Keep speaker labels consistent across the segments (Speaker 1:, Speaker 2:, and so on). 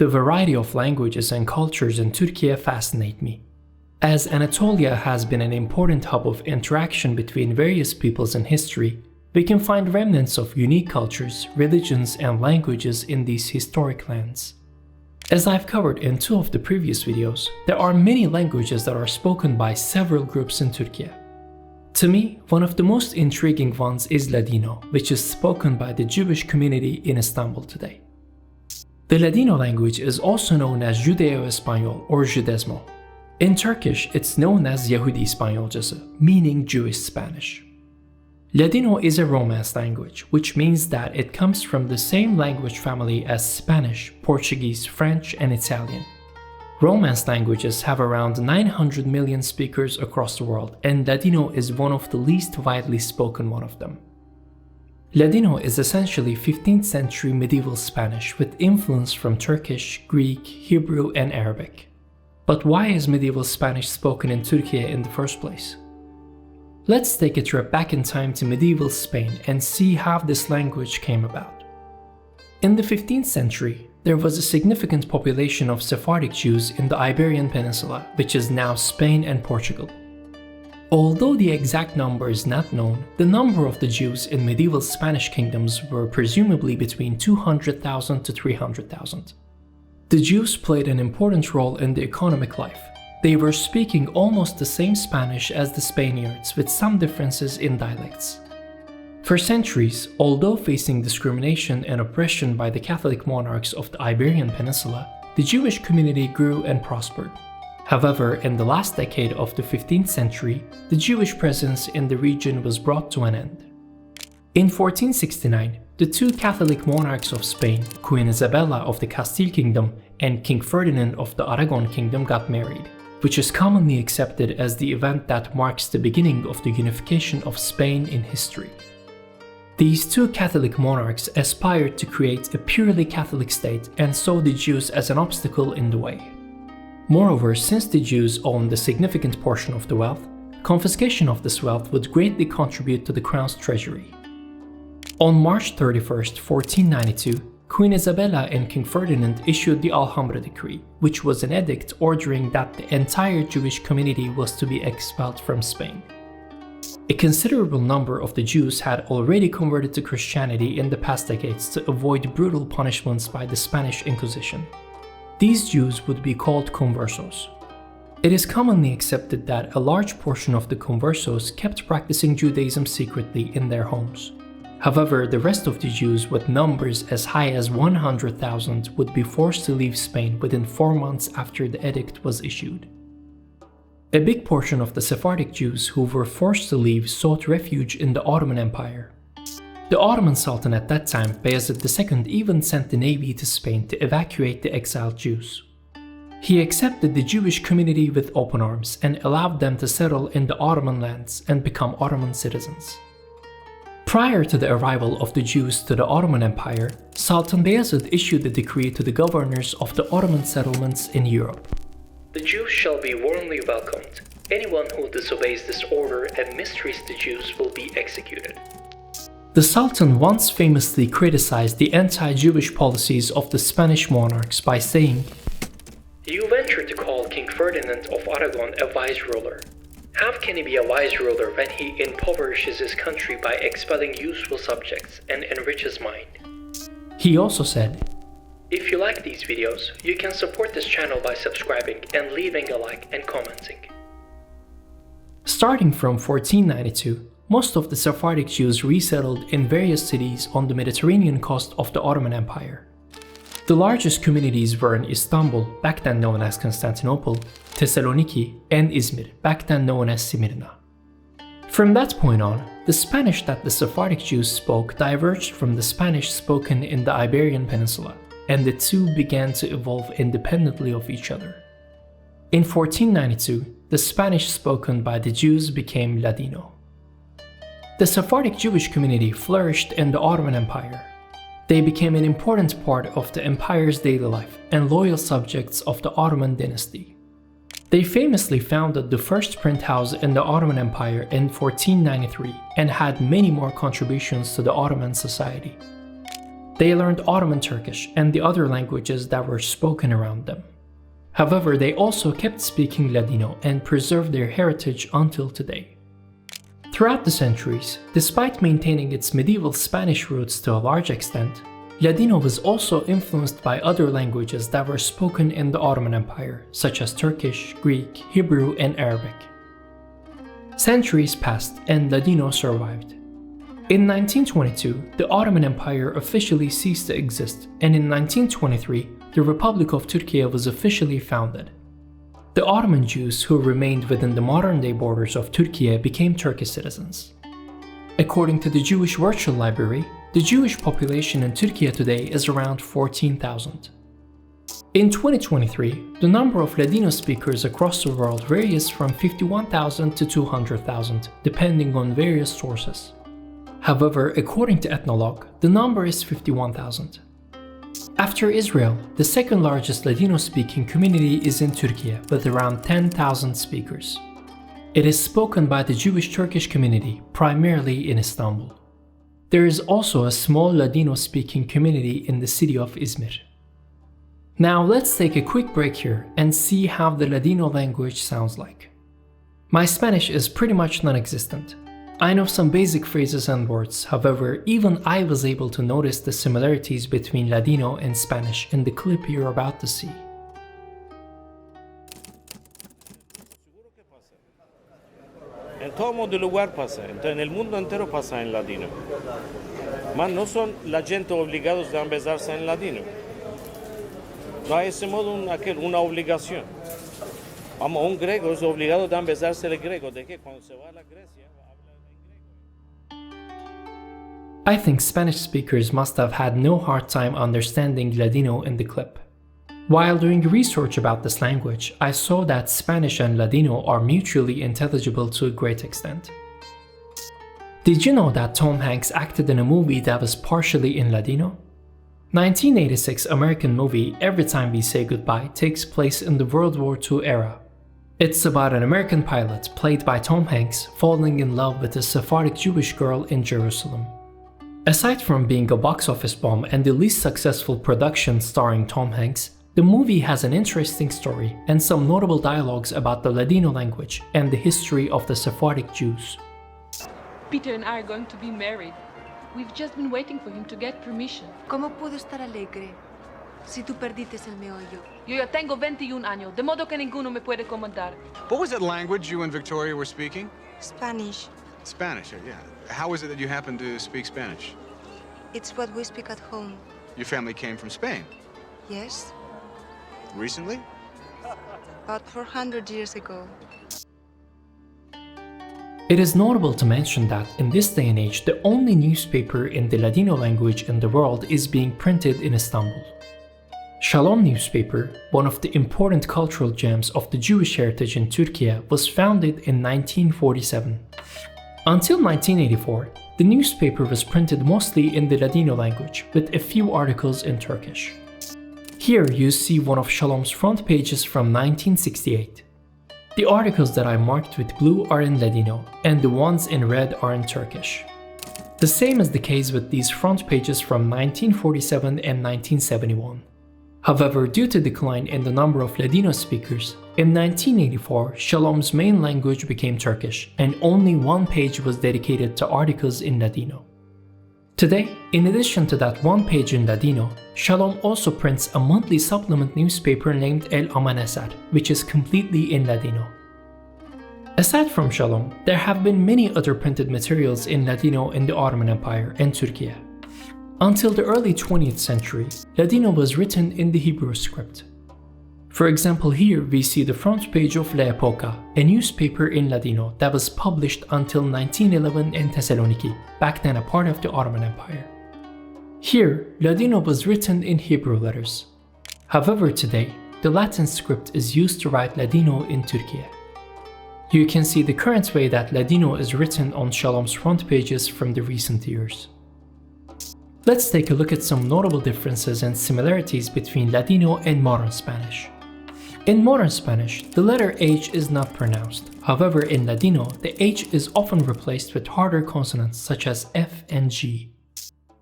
Speaker 1: The variety of languages and cultures in Türkiye fascinate me. As Anatolia has been an important hub of interaction between various peoples in history, we can find remnants of unique cultures, religions, and languages in these historic lands. As I've covered in 2 of the previous videos, there are many languages that are spoken by several groups in Türkiye. To me, one of the most intriguing ones is Ladino, which is spoken by the Jewish community in Istanbul today. The Ladino language is also known as Judeo-Español or Judesmo. In Turkish, it's known as Yahudi-İspanyolcası, meaning Jewish Spanish. Ladino is a Romance language, which means that it comes from the same language family as Spanish, Portuguese, French, and Italian. Romance languages have around 900 million speakers across the world, and Ladino is one of the least widely spoken one of them. Ladino is essentially 15th century medieval Spanish with influence from Turkish, Greek, Hebrew, and Arabic. But why is medieval Spanish spoken in Türkiye in the first place? Let's take a trip back in time to medieval Spain and see how this language came about. In the 15th century, there was a significant population of Sephardic Jews in the Iberian Peninsula, which is now Spain and Portugal. Although the exact number is not known, the number of the Jews in medieval Spanish kingdoms were presumably between 200,000 to 300,000. The Jews played an important role in the economic life. They were speaking almost the same Spanish as the Spaniards, with some differences in dialects. For centuries, although facing discrimination and oppression by the Catholic monarchs of the Iberian Peninsula, the Jewish community grew and prospered. However, in the last decade of the 15th century, the Jewish presence in the region was brought to an end. In 1469, the 2 Catholic monarchs of Spain, Queen Isabella of the Castile Kingdom and King Ferdinand of the Aragon Kingdom, got married, which is commonly accepted as the event that marks the beginning of the unification of Spain in history. These 2 Catholic monarchs aspired to create a purely Catholic state and saw the Jews as an obstacle in the way. Moreover, since the Jews owned a significant portion of the wealth, confiscation of this wealth would greatly contribute to the crown's treasury. On March 31, 1492, Queen Isabella and King Ferdinand issued the Alhambra Decree, which was an edict ordering that the entire Jewish community was to be expelled from Spain. A considerable number of the Jews had already converted to Christianity in the past decades to avoid brutal punishments by the Spanish Inquisition. These Jews would be called conversos. It is commonly accepted that a large portion of the conversos kept practicing Judaism secretly in their homes. However, the rest of the Jews, with numbers as high as 100,000, would be forced to leave Spain within 4 months after the edict was issued. A big portion of the Sephardic Jews who were forced to leave sought refuge in the Ottoman Empire. The Ottoman Sultan at that time, Bayezid II, even sent the navy to Spain to evacuate the exiled Jews. He accepted the Jewish community with open arms and allowed them to settle in the Ottoman lands and become Ottoman citizens. Prior to the arrival of the Jews to the Ottoman Empire, Sultan Bayezid issued a decree to the governors of the Ottoman settlements in Europe. The Jews shall be warmly welcomed. Anyone who disobeys this order and mistreats the Jews will be executed. The Sultan once famously criticized the anti-Jewish policies of the Spanish monarchs by saying, "You venture to call King Ferdinand of Aragon a wise ruler. How can he be a wise ruler when he impoverishes his country by expelling useful subjects and enriches mind?" He also said, "If you like these videos, you can support this channel by subscribing and leaving a like and commenting." Starting from 1492, most of the Sephardic Jews resettled in various cities on the Mediterranean coast of the Ottoman Empire. The largest communities were in Istanbul, back then known as Constantinople, Thessaloniki, and Izmir, back then known as Smyrna. From that point on, the Spanish that the Sephardic Jews spoke diverged from the Spanish spoken in the Iberian Peninsula, and the 2 began to evolve independently of each other. In 1492, the Spanish spoken by the Jews became Ladino. The Sephardic Jewish community flourished in the Ottoman Empire. They became an important part of the empire's daily life and loyal subjects of the Ottoman dynasty. They famously founded the first print house in the Ottoman Empire in 1493 and had many more contributions to the Ottoman society. They learned Ottoman Turkish and the other languages that were spoken around them. However, they also kept speaking Ladino and preserved their heritage until today. Throughout the centuries, despite maintaining its medieval Spanish roots to a large extent, Ladino was also influenced by other languages that were spoken in the Ottoman Empire, such as Turkish, Greek, Hebrew, and Arabic. Centuries passed and Ladino survived. In 1922, the Ottoman Empire officially ceased to exist, and in 1923, the Republic of Türkiye was officially founded. The Ottoman Jews who remained within the modern-day borders of Türkiye became Turkish citizens. According to the Jewish Virtual Library, the Jewish population in Türkiye today is around 14,000. In 2023, the number of Ladino speakers across the world varies from 51,000 to 200,000, depending on various sources. However, according to Ethnologue, the number is 51,000. After Israel, the second largest Ladino-speaking community is in Türkiye, with around 10,000 speakers. It is spoken by the Jewish Turkish community, primarily in Istanbul. There is also a small Ladino-speaking community in the city of Izmir. Now let's take a quick break here and see how the Ladino language sounds like. My Spanish is pretty much non-existent. I know some basic phrases and words, however, even I was able to notice the similarities between Ladino and Spanish in the clip you're about to see.
Speaker 2: En todo mundo lugar pasa, en el mundo entero pasa en ladino. Mas no son la gente obligados a besarse en ladino. No hay ese modo una obligación. Vamos, un griego es obligado a besarse el griego, de que cuando se va a la Grecia habla en griego.
Speaker 1: I think Spanish speakers must have had no hard time understanding Ladino in the clip. While doing research about this language, I saw that Spanish and Ladino are mutually intelligible to a great extent. Did you know that Tom Hanks acted in a movie that was partially in Ladino? 1986 American movie Every Time We Say Goodbye takes place in the World War II era. It's about an American pilot, played by Tom Hanks, falling in love with a Sephardic Jewish girl in Jerusalem. Aside from being a box office bomb and the least successful production starring Tom Hanks, the movie has an interesting story and some notable dialogues about the Ladino language and the history of the Sephardic Jews.
Speaker 3: Peter and I are going to be married. We've just been waiting for him to get permission.
Speaker 4: ¿Cómo puedo estar alegre si tú perdites el meollo?
Speaker 3: Yo ya tengo 21 años, de modo que ninguno me puede comandar.
Speaker 5: What was that language you and Victoria were speaking?
Speaker 4: Spanish.
Speaker 5: Spanish, yeah. How is it that you happen to speak Spanish?
Speaker 4: It's what we speak at home.
Speaker 5: Your family came from Spain.
Speaker 4: Yes?
Speaker 5: Recently?
Speaker 4: About 400 years ago.
Speaker 1: It is notable to mention that in this day and age, the only newspaper in the Ladino language in the world is being printed in Istanbul. Shalom newspaper, one of the important cultural gems of the Jewish heritage in Türkiye, was founded in 1947. Until 1984, the newspaper was printed mostly in the Ladino language, with a few articles in Turkish. Here you see one of Shalom's front pages from 1968. The articles that I marked with blue are in Ladino, and the ones in red are in Turkish. The same is the case with these front pages from 1947 and 1971. However, due to decline in the number of Ladino speakers, in 1984 Shalom's main language became Turkish, and only one page was dedicated to articles in Ladino. Today, in addition to that one page in Ladino, Shalom also prints a monthly supplement newspaper named El Amanecer, which is completely in Ladino. Aside from Shalom, there have been many other printed materials in Ladino in the Ottoman Empire and Türkiye. Until the early 20th century, Ladino was written in the Hebrew script. For example, here we see the front page of La Época, a newspaper in Ladino that was published until 1911 in Thessaloniki, back then a part of the Ottoman Empire. Here, Ladino was written in Hebrew letters. However, today, the Latin script is used to write Ladino in Türkiye. You can see the current way that Ladino is written on Shalom's front pages from the recent years. Let's take a look at some notable differences and similarities between Ladino and modern Spanish. In modern Spanish, the letter H is not pronounced. However, in Ladino, the H is often replaced with harder consonants such as F and G.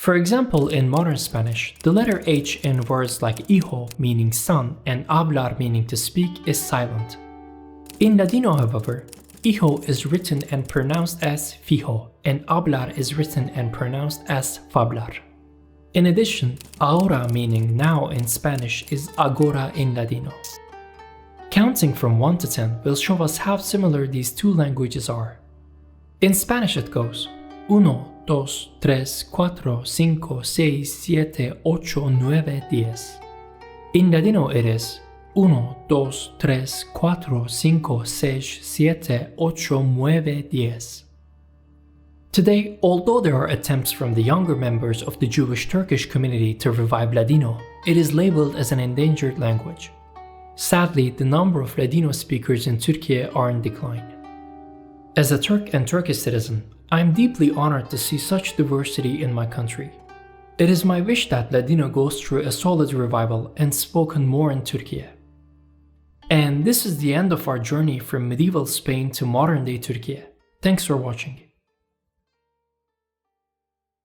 Speaker 1: For example, in modern Spanish, the letter H in words like hijo meaning son and hablar meaning to speak is silent. In Ladino, however, hijo is written and pronounced as fijo, and hablar is written and pronounced as fablar. In addition, ahora meaning now in Spanish is agora in Ladino. Counting from 1 to 10 will show us how similar these two languages are. In Spanish it goes 1, 2, 3, 4, 5, 6, 7, 8, 9, 10. In Ladino it is 1, 2, 3, 4, 5, 6, 7, 8, 9, 10. Today, although there are attempts from the younger members of the Jewish Turkish community to revive Ladino, it is labeled as an endangered language. Sadly, the number of Ladino speakers in Türkiye are in decline. As a Turk and Turkish citizen, I am deeply honored to see such diversity in my country. It is my wish that Ladino goes through a solid revival and spoken more in Türkiye. And this is the end of our journey from medieval Spain to modern-day Türkiye. Thanks for watching.